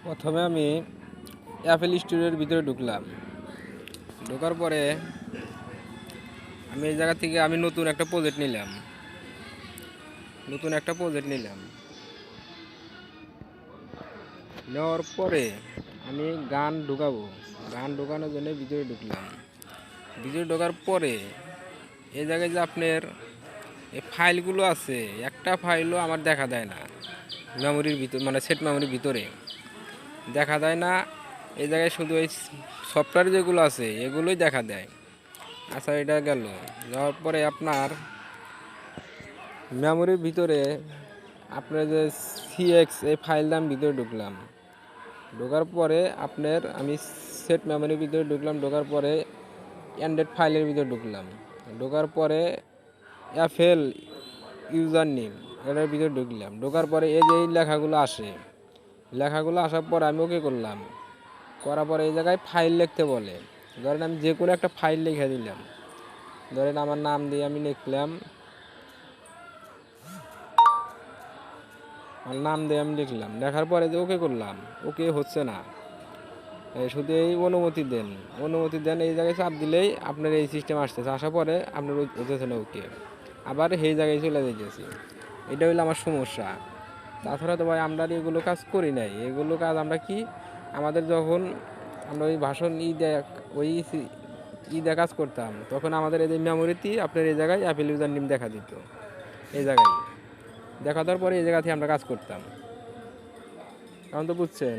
প্রথমে আমি অ্যাপেল স্টোরের ভিতরে ঢুকলাম। ঢোকার পরে আমি এই জায়গা থেকে নতুন একটা প্রজেক্ট নিলাম। নেওয়ার পরে আমি গান ঢুকাবো। গান ঢোকানোর জন্য ভিতরে ঢোকার পরে এই জায়গায় যে আপনার এই ফাইলগুলো আছে, একটা ফাইলও আমার দেখা দেয় না মেমোরির ভিতর, মানে সেট মেমোরির ভিতরে দেখা দেয় না। এই জায়গায় শুধু এই সফটওয়্যার যেগুলো আছে এগুলোই দেখা দেয়। আচ্ছা, এটা গেল। যাওয়ার পরে আপনার মেমোরির ভিতরে আপনার যে সিএক্স এই ফাইলটা আমি ভিতরে ঢোকার পরে আমি সেট মেমোরির ভিতরে ঢোকার পরে অ্যান্ড্রয়েড ফাইলের ভিতরে ঢোকার পরে অ্যাপেল ইউজার নেম এটার ভিতরে ঢোকার পরে এই যে লেখাগুলো আসার পর আমি ওকে করার পরে এই জায়গায় ফাইল লিখতে বলে। ধরেন আমি যে কোনো একটা ফাইল লিখে দিলাম। ধরেন আমার নাম দিয়ে আমি লিখলাম। লেখার পরে যে ওকে হচ্ছে না। শুধু এই অনুমতি দেন এই জায়গায় চাপ দিলেই আপনার এই সিস্টেম আসতেছে। আসার পরে আপনার হতেছে না ওকে, আবার সেই জায়গায় চলে যেতেছি। এটা হলো আমার সমস্যা। তাছাড়া তো ভাই আমরা এগুলো কাজ করি নাই। এগুলো কাজ আমরা কি আমাদের যখন আমরা ওই ভাষণ কাজ করতাম, তখন আমাদের এই যে মেমোরিতে আপনার এই জায়গায় অ্যাপেল ইউজার নেম দেখা দিত। এই জায়গায় দেখা দেওয়ার পরে এই জায়গা থেকে আমরা কাজ করতাম। এখন তো বুঝছেন।